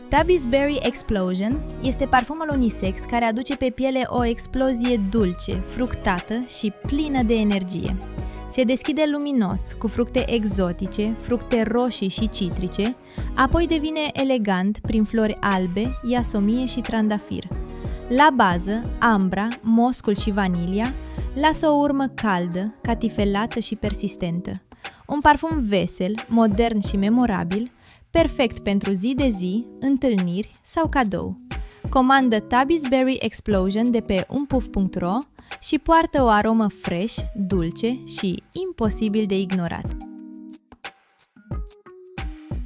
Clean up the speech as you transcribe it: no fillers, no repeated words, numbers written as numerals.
Tabby's Berry Explosion este parfumul unisex care aduce pe piele o explozie dulce, fructată și plină de energie. Se deschide luminos, cu fructe exotice, fructe roșii și citrice, apoi devine elegant prin flori albe, iasomie și trandafir. La bază, ambra, moscul și vanilia lasă o urmă caldă, catifelată și persistentă. Un parfum vesel, modern și memorabil, perfect pentru zi de zi, întâlniri sau cadou. Comandă Tabby's Berry Explosion de pe unpuf.ro și poartă o aromă fresh, dulce și imposibil de ignorat.